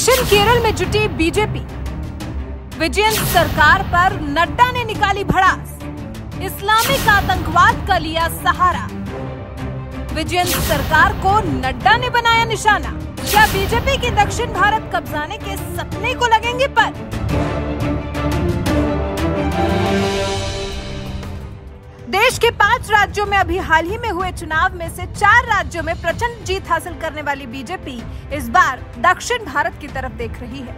Mission Kerala में जुटी BJP. Vijayan सरकार पर नड्डा ने निकाली भड़ास, इस्लामिक आतंकवाद का लिया सहारा। विजयन सरकार को नड्डा ने बनाया निशाना। क्या बीजेपी की दक्षिण भारत कब्जाने के सपने को लगेंगे पर? देश के 5 राज्यों में अभी हाल ही में हुए चुनाव में से 4 राज्यों में प्रचंड जीत हासिल करने वाली बीजेपी इस बार दक्षिण भारत की तरफ देख रही है।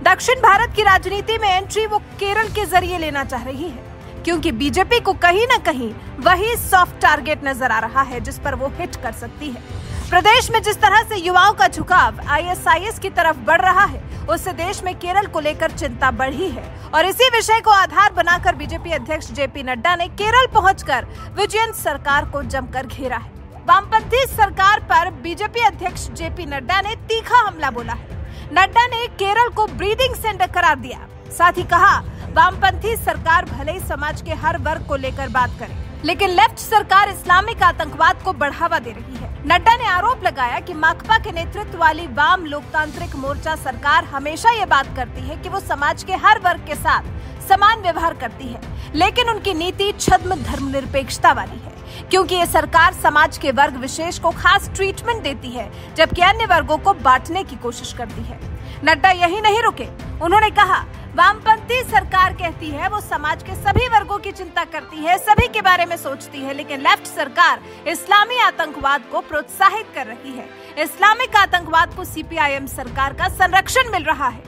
दक्षिण भारत की राजनीति में एंट्री वो केरल के जरिए लेना चाह रही है, क्योंकि बीजेपी को कहीं न कहीं वही सॉफ्ट टारगेट नजर आ रहा है जिस पर वो हिट कर सकती है। प्रदेश में जिस तरह से युवाओं का झुकाव आईएसआईएस की तरफ बढ़ रहा है, उससे देश में केरल को लेकर चिंता बढ़ी है और इसी विषय को आधार बनाकर बीजेपी अध्यक्ष जेपी नड्डा ने केरल पहुंचकर विजयन सरकार को जमकर घेरा है। वामपंथी सरकार पर बीजेपी अध्यक्ष जेपी नड्डा ने तीखा हमला बोला है। नड्डा ने केरल को ब्रीदिंग सेंटर करार दिया, साथ ही कहा वामपंथी सरकार भले ही समाज के हर वर्ग को लेकर बात करे, लेकिन लेफ्ट सरकार इस्लामिक आतंकवाद को बढ़ावा दे रही है। नड्डा ने आरोप लगाया कि माकपा के नेतृत्व वाली वाम लोकतांत्रिक मोर्चा सरकार हमेशा ये बात करती है कि वो समाज के हर वर्ग के साथ समान व्यवहार करती है, लेकिन उनकी नीति छद्म धर्मनिरपेक्षता वाली है, क्योंकि ये सरकार समाज के वर्ग विशेष को खास ट्रीटमेंट देती है, जबकि अन्य वर्गों को बांटने की कोशिश करती है। नड्डा यही नहीं रुके, उन्होंने कहा वामपंथी सरकार कहती है वो समाज के सभी वर्गों की चिंता करती है, सभी के बारे में सोचती है, लेकिन लेफ्ट सरकार इस्लामी आतंकवाद को प्रोत्साहित कर रही है। इस्लामिक आतंकवाद को सीपीआईएम सरकार का संरक्षण मिल रहा है।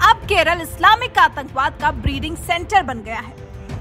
अब केरल इस्लामिक आतंकवाद का ब्रीडिंग सेंटर बन गया है।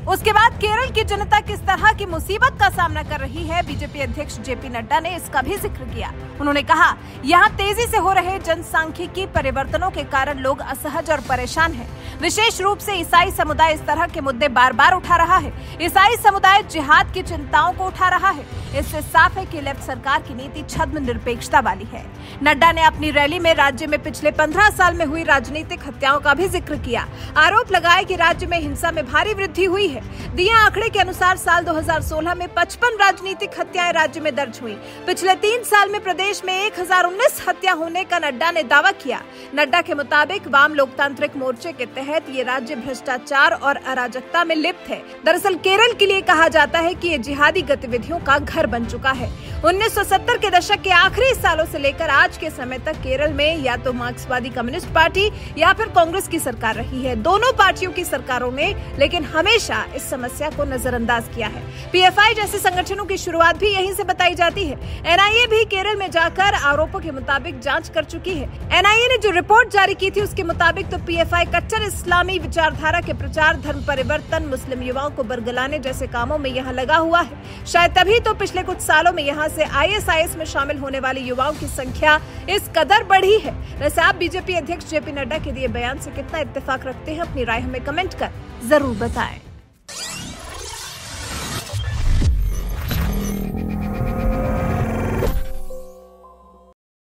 उसके बाद केरल की जनता किस तरह की मुसीबत का सामना कर रही है, बीजेपी अध्यक्ष जेपी नड्डा ने इसका भी जिक्र किया। उन्होंने कहा यहाँ तेजी से हो रहे जनसांख्यिकी परिवर्तनों के कारण लोग असहज और परेशान हैं। विशेष रूप से ईसाई समुदाय इस तरह के मुद्दे बार बार उठा रहा है। ईसाई समुदाय जिहाद की चिंताओं को उठा रहा है। इससे साफ है कि लेफ्ट सरकार की नीति छद्म निरपेक्षता वाली है। नड्डा ने अपनी रैली में राज्य में पिछले 15 साल में हुई राजनीतिक हत्याओं का भी जिक्र किया। आरोप लगाया कि राज्य में हिंसा में भारी वृद्धि हुई है। दिए आंकड़े के अनुसार साल 2016 में 55 राजनीतिक हत्याएं राज्य में दर्ज हुई। पिछले 3 साल में प्रदेश में 1019 हत्या होने का नड्डा ने दावा किया। नड्डा के मुताबिक वाम लोकतांत्रिक मोर्चे के तहत ये राज्य भ्रष्टाचार और अराजकता में लिप्त है। दरअसल केरल के लिए कहा जाता है कि ये जिहादी गतिविधियों का घर बन चुका है। 1970 के दशक के आखिरी सालों से लेकर आज के समय तक केरल में या तो मार्क्सवादी कम्युनिस्ट पार्टी या फिर कांग्रेस की सरकार रही है। दोनों पार्टियों की सरकारों ने लेकिन हमेशा इस समस्या को नजरअंदाज किया है। पीएफआई जैसे संगठनों की शुरुआत भी यहीं से बताई जाती है। एनआईए भी केरल में जाकर आरोपों के मुताबिक जांच कर चुकी है। एनआईए ने जो रिपोर्ट जारी की थी उसके मुताबिक तो पीएफआई कट्टर इस्लामी विचारधारा के प्रचार, धर्म परिवर्तन, मुस्लिम युवाओं को बरगलाने जैसे कामों में यहाँ लगा हुआ है। शायद तभी तो पिछले कुछ सालों में यहाँ से आईएसआईएस में शामिल होने वाले युवाओं की संख्या इस कदर बढ़ी है। वैसे आप बीजेपी अध्यक्ष जेपी नड्डा के दिए बयान से कितना इत्तेफाक रखते हैं? अपनी राय हमें कमेंट कर जरूर बताएं।